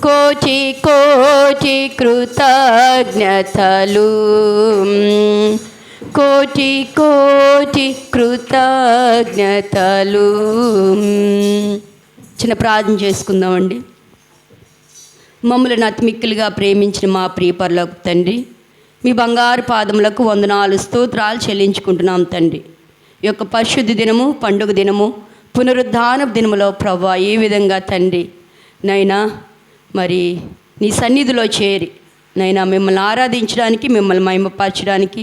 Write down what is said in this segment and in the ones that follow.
కోటి కోటి కృతజ్ఞతలు, కోటి కోటి కృతజ్ఞతలు. చిన్న ప్రార్థన చేసుకుందామండి. మమ్మల్ని అతిమిక్కిలుగా ప్రేమించిన మా ప్రియ పరలోక తండ్రి, మీ బంగారు పాదములకు వందనాలు స్తోత్రాలు చెల్లించుకుంటున్నాం తండ్రి. ఈ యొక్క పరిశుద్ధ దినము, పండుగ దినము, పునరుద్ధాన దినములో ప్రభువా ఏ విధంగా తండ్రి నైనా మరి నీ సన్నిధిలో చేరి నైనా మిమ్మల్ని ఆరాధించడానికి, మిమ్మల్ని మహిమపరచడానికి,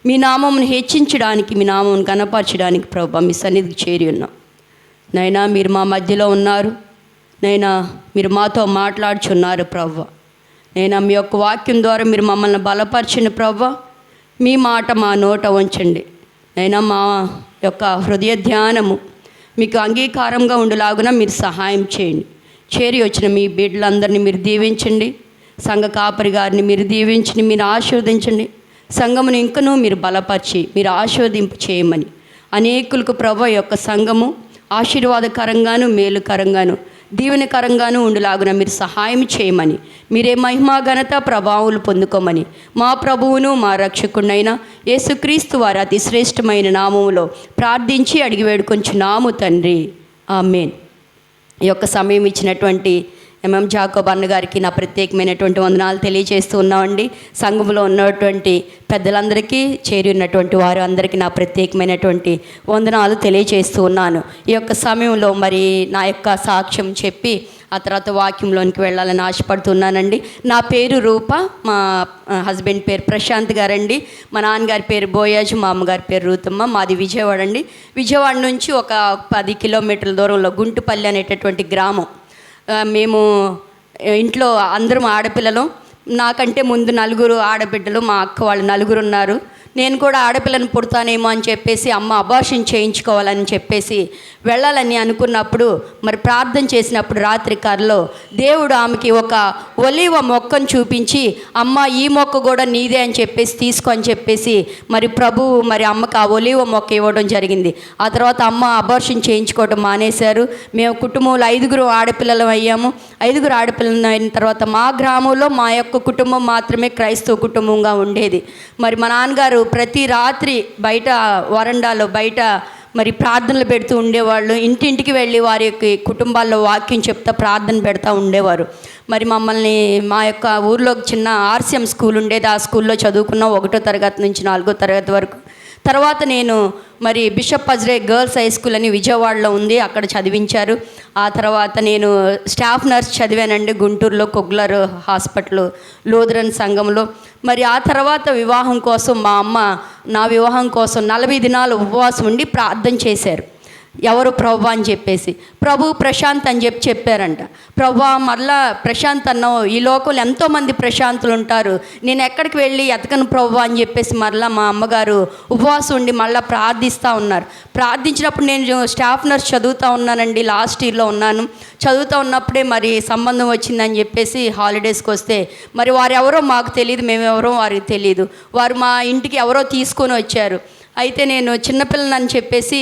మీ నామమును హెచ్చించడానికి, మీ నామమును కనపరచడానికి ప్రభువా మీ సన్నిధికి చేరి ఉన్నాం. నైనా మీరు మా మధ్యలో ఉన్నారు. నైనా మీరు మాతో మాట్లాడుచున్నారు ప్రభువా. నైనా మీ యొక్క వాక్యం ద్వారా మీరు మమ్మల్ని బలపరిచిన ప్రభువా, మీ మాట మా నోట ఉంచండి. నైనా మా యొక్క హృదయ ధ్యానము మీకు అంగీకారంగా ఉండేలాగున మీరు సహాయం చేయండి. చేరి వచ్చిన మీ బిడ్డలందరినీ మీరు దీవించండి. సంఘ కాపరి గారిని మీరు దీవించండి, మీరు ఆశీర్వదించండి. సంఘమును ఇంకనూ మీరు బలపరిచి మీరు ఆశీర్వదింపు చేయమని అనేకులకు ప్రభువా యొక్క సంఘము ఆశీర్వాదకరంగాను, మేలుకరంగాను, దీవెనకరంగాను ఉండులాగున మీరు సహాయం చేయమని, మీరే మహిమా ఘనత ప్రభావాలు పొందుకోమని మా ప్రభువును మా రక్షకుడైన యేసుక్రీస్తు వారి అతి శ్రేష్టమైన నామములో ప్రార్థించి అడిగి వేడుకొంచున్నాము తండ్రి, ఆమేన్. ఈ యొక్క సమయం ఇచ్చినటువంటి ఎంఎం జాకోబ్ అన్నగారికి నా ప్రత్యేకమైనటువంటి వందనాలు తెలియజేస్తూ ఉన్నామండి. సంఘంలో ఉన్నటువంటి పెద్దలందరికీ, చేరి ఉన్నటువంటి వారు అందరికీ నా ప్రత్యేకమైనటువంటి వందనాలు తెలియజేస్తూ ఉన్నాను. ఈ యొక్క సమయంలో మరి నా యొక్క సాక్ష్యం చెప్పి ఆ తర్వాత వాక్యంలోనికి వెళ్ళాలని ఆశపడుతున్నానండి. నా పేరు రూప, మా హస్బెండ్ పేరు ప్రశాంత్ గారండి. మా నాన్నగారి పేరు బోయాజు, మా అమ్మగారి పేరు రూతమ్మ. మాది విజయవాడ అండి. విజయవాడ నుంచి ఒక 10 కిలోమీటర్ల దూరంలో గుంటుపల్లి అనేటటువంటి గ్రామం. మేము ఇంట్లో అందరం ఆడపిల్లలు. నాకంటే ముందు 4 ఆడబిడ్డలు, మా అక్క వాళ్ళు 4 ఉన్నారు. నేను కూడా ఆడపిల్లను పుడతానేమో అని చెప్పేసి అమ్మ అబార్షన్ చేయించుకోవాలని చెప్పేసి వెళ్ళాలని అనుకున్నప్పుడు మరి ప్రార్థన చేసినప్పుడు రాత్రి కర్రలో దేవుడు ఆమెకి ఒక ఒలీవ మొక్కను చూపించి, అమ్మ ఈ మొక్క కూడా నీదే అని చెప్పేసి తీసుకో అని చెప్పేసి మరి ప్రభువు మరి అమ్మకి ఆ ఒలీవ మొక్క ఇవ్వడం జరిగింది. ఆ తర్వాత అమ్మ అబార్షన్ చేయించుకోవడం మానేశారు. మేము కుటుంబంలో 5 ఆడపిల్లలు అయ్యాము. 5 ఆడపిల్లలు అయిన తర్వాత మా గ్రామంలో మా యొక్క కుటుంబం మాత్రమే క్రైస్తవ కుటుంబంగా ఉండేది. మరి మా నాన్నగారు ప్రతి రాత్రి బయట వరండాలో బయట మరి ప్రార్థనలు పెడుతూ ఉండేవాళ్ళు. ఇంటింటికి వెళ్ళి వారి యొక్క కుటుంబాల్లో వాక్యం చెప్తా ప్రార్థన పెడతా ఉండేవారు. మరి మమ్మల్ని మా యొక్క ఊర్లో చిన్న ఆర్సిఎం స్కూల్ ఉండేది. ఆ స్కూల్లో చదువుకున్నాం 1వ తరగతి నుంచి 4వ తరగతి వరకు. తర్వాత నేను మరి బిషప్ అజ్రే గర్ల్స్ హై స్కూల్ అని విజయవాడలో ఉంది, అక్కడ చదివించారు. ఆ తర్వాత నేను స్టాఫ్ నర్స్ చదివానండి గుంటూరులో కొగ్లర్ హాస్పిటల్ లూథరన్ సంఘంలో. మరి ఆ తర్వాత వివాహం కోసం మా అమ్మ నా వివాహం కోసం 40 దినాలు ఉపవాసం ఉండి ప్రార్థన చేశారు. ఎవరు ప్రభు అని చెప్పేసి, ప్రభు ప్రశాంత్ అని చెప్పారంట. ప్రభు మరలా ప్రశాంత్ అన్నావు, ఈ లోకంలో ఎంతోమంది ప్రశాంతులు ఉంటారు, నేను ఎక్కడికి వెళ్ళి ఎతకను ప్రభు అని చెప్పేసి మరలా మా అమ్మగారు ఉపవాసం ఉండి మళ్ళీ ప్రార్థిస్తూ ఉన్నారు. ప్రార్థించినప్పుడు నేను స్టాఫ్ నర్స్ చదువుతూ ఉన్నానండి, లాస్ట్ ఇయర్లో ఉన్నాను. చదువుతూ ఉన్నప్పుడే మరి సంబంధం వచ్చిందని చెప్పేసి హాలిడేస్కి వస్తే మరి వారు ఎవరో మాకు తెలియదు, మేమెవరో వారికి తెలియదు. వారు మా ఇంటికి ఎవరో తీసుకొని వచ్చారు. అయితే నేను చిన్నపిల్లని చెప్పేసి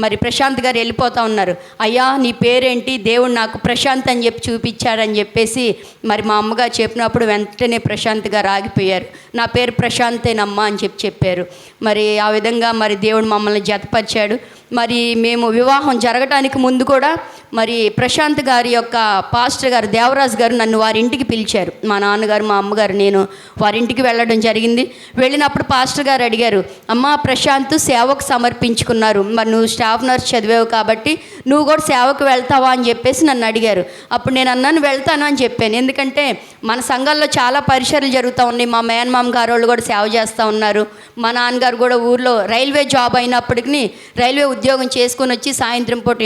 మరి ప్రశాంత్ గారు వెళ్ళిపోతూ ఉన్నారు. అయ్యా నీ పేరేంటి, దేవుడు నాకు ప్రశాంత్ అని చెప్పి చూపించాడని చెప్పేసి మరి మా అమ్మగారు చెప్పినప్పుడు వెంటనే ప్రశాంత్ గారు ఆగిపోయారు. నా పేరు ప్రశాంతేనమ్మా అని చెప్పారు. మరి ఆ విధంగా మరి దేవుడు మమ్మల్ని జతపరిచాడు. మరి మేము వివాహం జరగటానికి ముందు కూడా మరి ప్రశాంత్ గారి యొక్క పాస్టర్ గారు దేవరాజు గారు నన్ను వారి ఇంటికి పిలిచారు. మా నాన్నగారు మా అమ్మగారు నేను వారి ఇంటికి వెళ్ళడం జరిగింది. వెళ్ళినప్పుడు పాస్టర్ గారు అడిగారు, అమ్మ ప్రశాంత్ సేవకు సమర్పించుకున్నారు, మరి నువ్వు స్టాఫ్ నర్స్ చదివావు కాబట్టి నువ్వు కూడా సేవకు వెళ్తావా అని చెప్పేసి నన్ను అడిగారు. అప్పుడు నేను అన్నాను వెళ్తాను అని చెప్పాను. ఎందుకంటే మన సంఘాల్లో చాలా పరిచర్యలు జరుగుతూ ఉన్నాయి. మా మేనమామ గారు వాళ్ళు కూడా సేవ చేస్తూ ఉన్నారు. మా నాన్నగారు కూడా ఊర్లో రైల్వే జాబ్ అయినప్పటికీ రైల్వే ఉద్యోగం చేసుకొని వచ్చి సాయంత్రం పూట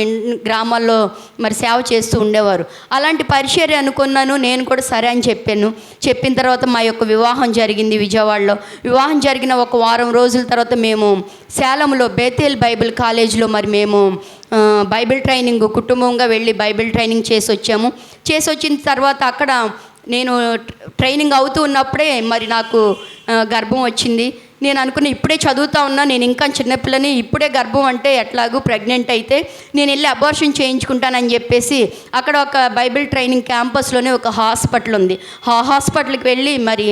గ్రామాల్లో మరి సేవ చేస్తూ ఉండేవారు. అలాంటి పరిచర్య అనుకున్నాను. నేను కూడా సరే అని చెప్పాను. చెప్పిన తర్వాత మా యొక్క వివాహం జరిగింది విజయవాడలో. వివాహం జరిగిన ఒక వారం రోజుల తర్వాత మేము సేలంలో బేతేల్ బైబిల్ కాలేజీలో మరి మేము బైబిల్ ట్రైనింగ్ కుటుంబంగా వెళ్ళి బైబిల్ ట్రైనింగ్ చేసి వచ్చాము. చేసి వచ్చిన తర్వాత అక్కడ నేను ట్రైనింగ్ అవుతూ ఉన్నప్పుడే మరి నాకు గర్భం వచ్చింది. నేను అనుకున్న ఇప్పుడే చదువుతా ఉన్నా, నేను ఇంకా చిన్నపిల్లని, ఇప్పుడే గర్భం అంటే ఎట్లాగూ ప్రెగ్నెంట్ అయితే నేను వెళ్ళి అబార్షన్ చేయించుకుంటానని చెప్పేసి అక్కడ ఒక బైబిల్ ట్రైనింగ్ క్యాంపస్లోనే ఒక హాస్పిటల్ ఉంది. ఆ హాస్పిటల్కి వెళ్ళి మరి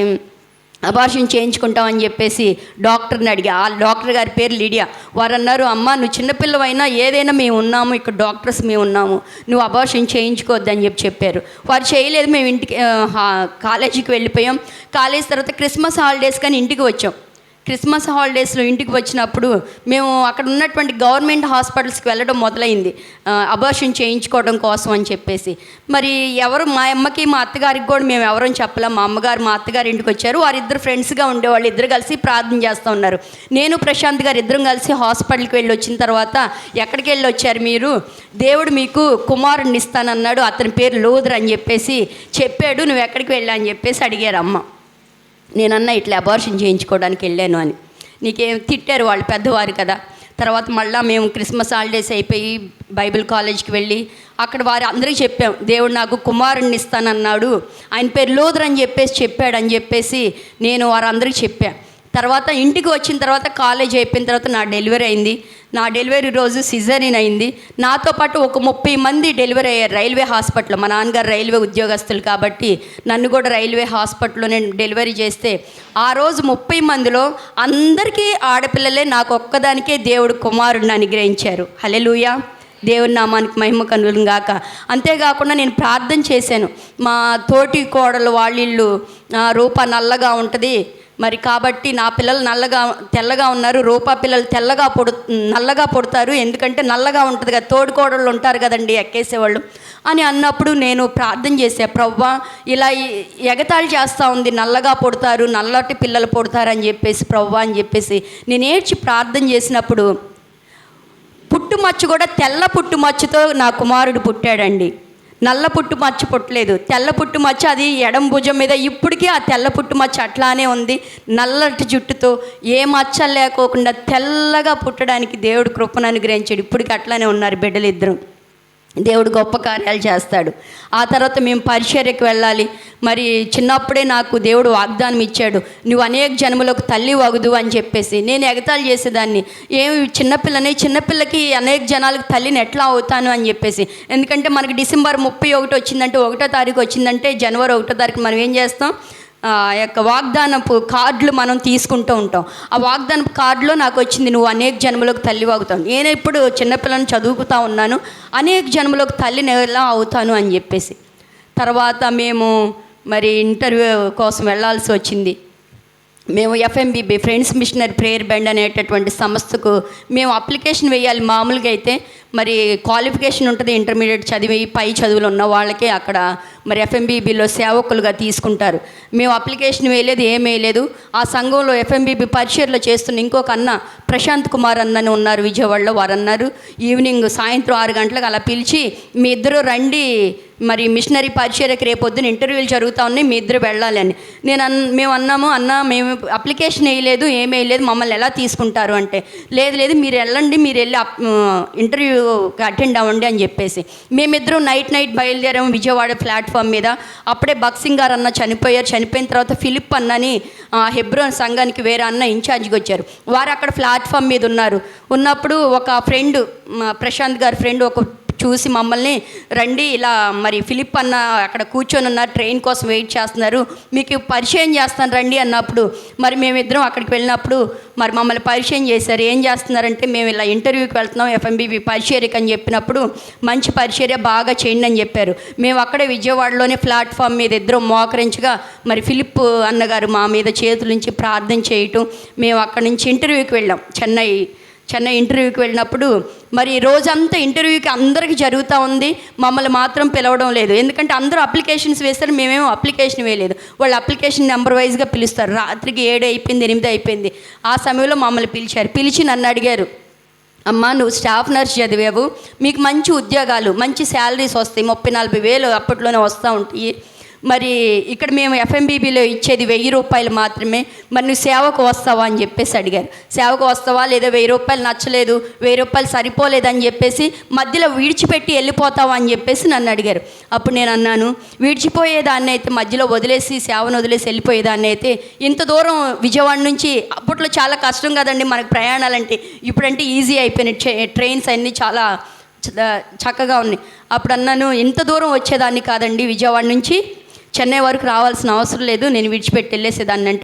అబార్షన్ చేయించుకుంటామని చెప్పేసి డాక్టర్ని అడిగా. ఆ డాక్టర్ గారి పేరు లీడియా. వారు అన్నారు, అమ్మ నువ్వు చిన్నపిల్లవైనా ఏదైనా మేము ఉన్నాము, ఇక్కడ డాక్టర్స్ మేము ఉన్నాము, నువ్వు అబార్షన్ చేయించుకోవద్దని చెప్పారు. వారు చేయలేదు. మేము ఇంటికి కాలేజీకి వెళ్ళిపోయాం. కాలేజ్ తర్వాత క్రిస్మస్ హాలిడేస్ కానీ ఇంటికి వచ్చాం. క్రిస్మస్ హాలిడేస్లో ఇంటికి వచ్చినప్పుడు మేము అక్కడ ఉన్నటువంటి గవర్నమెంట్ హాస్పిటల్స్కి వెళ్ళడం మొదలైంది, అబార్షన్ చేయించుకోవడం కోసం అని చెప్పేసి. మరి ఎవరు, మా అమ్మకి మా అత్తగారికి కూడా మేము ఎవరని చెప్పలేం. మా అమ్మగారు మా అత్తగారి ఇంటికి వచ్చారు. వారిద్దరు ఫ్రెండ్స్గా ఉండేవాళ్ళు, ఇద్దరు కలిసి ప్రార్థన చేస్తూ ఉన్నారు. నేను ప్రశాంత్ గారు ఇద్దరం కలిసి హాస్పిటల్కి వెళ్ళి వచ్చిన తర్వాత, ఎక్కడికి వెళ్ళి వచ్చారు మీరు, దేవుడు మీకు కుమారుడిని ఇస్తానన్నాడు, అతని పేరు లోదర్ అని చెప్పేసి చెప్పాడు, నువ్వు ఎక్కడికి వెళ్ళా అని చెప్పేసి అడిగారు అమ్మ. నేనన్నా ఇట్లా అబార్షన్ చేయించుకోవడానికి వెళ్ళాను అని. నీకేం తిట్టారు, వాళ్ళు పెద్దవారు కదా. తర్వాత మళ్ళీ మేము క్రిస్మస్ హాలిడేస్ అయిపోయి బైబిల్ కాలేజ్కి వెళ్ళి అక్కడ వారి అందరికీ చెప్పాం, దేవుడు నాకు కుమారుడిని ఇస్తానన్నాడు, ఆయన పేరు లోదర్ అని చెప్పేసి చెప్పాడని చెప్పేసి నేను వారందరికీ చెప్పాను. తర్వాత ఇంటికి వచ్చిన తర్వాత కాలేజ్ అయిపోయిన తర్వాత నా డెలివరీ అయింది. నా డెలివరీ రోజు సిజరీన్ అయింది. నాతో పాటు ఒక 30 మంది డెలివరీ అయ్యారు రైల్వే హాస్పిటల్లో. మా నాన్నగారు రైల్వే ఉద్యోగస్తులు కాబట్టి నన్ను కూడా రైల్వే హాస్పిటల్లో నేను డెలివరీ చేస్తే, ఆ రోజు 30 మందిలో అందరికీ ఆడపిల్లలే, నాకు ఒక్కదానికే దేవుడు కుమారుడిని అనుగ్రహించారు. హల్లెలూయా, దేవుని నామానికి మహిమ కలుగును గాక. అంతేకాకుండా నేను ప్రార్థన చేశాను. మా తోటి కోడలు వాళ్ళిళ్ళు రూప నల్లగా ఉంటుంది మరి, కాబట్టి నా పిల్లలు తెల్లగా ఉన్నారు, రూపా పిల్లలు నల్లగా పుడతారు, ఎందుకంటే నల్లగా ఉంటుంది కదా, తోడుకోడళ్ళు ఉంటారు కదండి ఎక్కేసేవాళ్ళు అని అన్నప్పుడు నేను ప్రార్థన చేశా, ప్రవ్వా ఇలా ఎగతాళి చేస్తూ ఉంది, నల్లగా పుడతారు, నల్లటి పిల్లలు పుడతారు అని చెప్పేసి ప్రవ్వా అని చెప్పేసి నేను ఏడ్చి ప్రార్థన చేసినప్పుడు పుట్టుమచ్చు కూడా తెల్ల పుట్టుమచ్చుతో నా కుమారుడు పుట్టాడండి. నల్ల పుట్టు మచ్చ పుట్టలేదు, తెల్ల పుట్టు మచ్చ, అది ఎడం భుజం మీద ఇప్పటికీ ఆ తెల్ల పుట్టు మచ్చ అట్లానే ఉంది. నల్లటి జుట్టుతో ఏ మచ్చ లేకోకుండా తెల్లగా పుట్టడానికి దేవుడు కృపను అనుగ్రహించాడు. ఇప్పటికీ అట్లానే ఉన్నారు బిడ్డలు ఇద్దరు. దేవుడు గొప్ప కార్యాలు చేస్తాడు. ఆ తర్వాత మేము పరిచర్యకు వెళ్ళాలి. మరి చిన్నప్పుడే నాకు దేవుడు వాగ్దానం ఇచ్చాడు, నువ్వు అనేక జన్మలకు తల్లి వగుదు అని చెప్పేసి. నేను ఎగతాళి చేసేదాన్ని, ఏమి చిన్నపిల్లకి అనేక జనాలకు తల్లిని ఎట్లా అవుతాను అని చెప్పేసి. ఎందుకంటే మనకి డిసెంబర్ 31 వచ్చిందంటే, 1వ తారీఖు వచ్చిందంటే జనవరి 1వ తారీఖు మనం ఏం చేస్తాం, యొక్క వాగ్దానపు కార్డులు మనం తీసుకుంటూ ఉంటాం. ఆ వాగ్దానపు కార్డులో నాకు వచ్చింది, నువ్వు అనేక జన్మలకు తల్లి అవుతావు. నేను ఇప్పుడు చిన్నపిల్లని చదువుకుతా ఉన్నాను, అనేక జన్మలకు తల్లిని ఎలా అవుతాను అని చెప్పేసి. తర్వాత మేము మరి ఇంటర్వ్యూ కోసం వెళ్ళాల్సి వచ్చింది. మేము FMBB friends missionary prayer band అనేటటువంటి సంస్థకు మేము అప్లికేషన్ వేయాలి. మామూలుగా అయితే మరి క్వాలిఫికేషన్ ఉంటుంది, ఇంటర్మీడియట్ చదివి పై చదువులు ఉన్న వాళ్ళకే అక్కడ మరి FMBBలో సేవకులుగా తీసుకుంటారు. మేము అప్లికేషన్ వేయలేదు, ఏం వేయలేదు. ఆ సంఘంలో FMBB పరిచర్లో చేస్తున్న ఇంకొక అన్న ప్రశాంత్ కుమార్ అన్నని ఉన్నారు విజయవాడలో. వారు అన్నారు, ఈవినింగ్ సాయంత్రం 6 గంటలకు అలా పిలిచి, మీ ఇద్దరు రండి, మరి మిషనరీ పరిచర్యకి రేపొద్దున ఇంటర్వ్యూలు జరుగుతూ ఉన్నాయి, మీ ఇద్దరు వెళ్ళాలి అని. మేము అన్నాము, అన్న మేము అప్లికేషన్ వేయలేదు, ఏం వేయలేదు, మమ్మల్ని ఎలా తీసుకుంటారు అంటే, లేదు మీరు వెళ్ళండి, మీరు వెళ్ళి ఇంటర్వ్యూకి అటెండ్ అవ్వండి అని చెప్పేసి. మేమిద్దరం నైట్ బయలుదేరాము విజయవాడ ప్లాట్ఫామ్ మీద. అప్పుడే బక్సింగ్ గారు అన్న చనిపోయారు. చనిపోయిన తర్వాత ఫిలిప్ అన్నని హెబ్రోన్ సంఘానికి వేరే అన్న ఇన్ఛార్జ్కి వచ్చారు. వారు అక్కడ ప్లాట్ఫామ్ మీద ఉన్నప్పుడు ఒక ఫ్రెండ్, ప్రశాంత్ గారి ఫ్రెండ్ ఒక చూసి మమ్మల్ని, రండి ఇలా మరి ఫిలిప్ అన్న అక్కడ కూర్చొని ఉన్నారు, ట్రైన్ కోసం వెయిట్ చేస్తున్నారు, మీకు పరిచయం చేస్తాను రండి అన్నప్పుడు, మరి మేమిద్దరం అక్కడికి వెళ్ళినప్పుడు మరి మమ్మల్ని పరిచయం చేశారు. ఏం చేస్తున్నారంటే, మేము ఇలా ఇంటర్వ్యూకి వెళ్తున్నాం FMBB పరిచర్యకి అని చెప్పినప్పుడు, మంచి పరిచర్య బాగా చేయండి అని చెప్పారు. మేము అక్కడే విజయవాడలోనే ప్లాట్ఫామ్ మీద ఇద్దరం మోకరించగా మరి ఫిలిప్ అన్నగారు మా మీద చేతుల నుంచి ప్రార్థన చేయటం, మేము అక్కడి నుంచి ఇంటర్వ్యూకి వెళ్ళాం. చెన్నై ఇంటర్వ్యూకి వెళ్ళినప్పుడు మరి రోజంతా ఇంటర్వ్యూకి అందరికీ జరుగుతూ ఉంది, మమ్మల్ని మాత్రం పిలవడం లేదు. ఎందుకంటే అందరూ అప్లికేషన్స్ వేస్తారు, మేమేమో అప్లికేషన్ వేయలేదు. వాళ్ళు అప్లికేషన్ నెంబర్ వైజ్గా పిలుస్తారు. రాత్రికి 7 అయిపోయింది, 8 అయిపోయింది. ఆ సమయంలో మమ్మల్ని పిలిచి నన్ను అడిగారు, అమ్మ నువ్వు స్టాఫ్ నర్స్ చదివావు, మీకు మంచి ఉద్యోగాలు, మంచి శాలరీస్ వస్తాయి, 30-40 వేలు అప్పట్లోనే వస్తూ ఉంటాయి, మరి ఇక్కడ మేము ఎఫ్ఎంబీబీలో ఇచ్చేది 1000 రూపాయలు మాత్రమే, మరి నువ్వు సేవకు వస్తావా అని చెప్పేసి అడిగారు. సేవకు వస్తావా, లేదా 1000 రూపాయలు నచ్చలేదు, 1000 రూపాయలు సరిపోలేదని చెప్పేసి మధ్యలో విడిచిపెట్టి వెళ్ళిపోతావా అని చెప్పేసి నన్ను అడిగారు. అప్పుడు నేను అన్నాను, విడిచిపోయేదాన్ని అయితే, మధ్యలో వదిలేసి సేవను వదిలేసి వెళ్ళిపోయేదాన్ని అయితే, ఇంత దూరం విజయవాడ నుంచి, అప్పట్లో చాలా కష్టం కదండి మనకు ప్రయాణాలంటే, ఇప్పుడంటే ఈజీ అయిపోయినాయి, ట్రైన్స్ అన్నీ చాలా చక్కగా ఉన్నాయి. అప్పుడు అన్నాను, ఇంత దూరం వచ్చేదాన్ని కాదండి, విజయవాడ నుంచి చెన్నై వరకు రావాల్సిన అవసరం లేదు, నేను విడిచిపెట్టి వెళ్ళేసేదాన్ని అంటే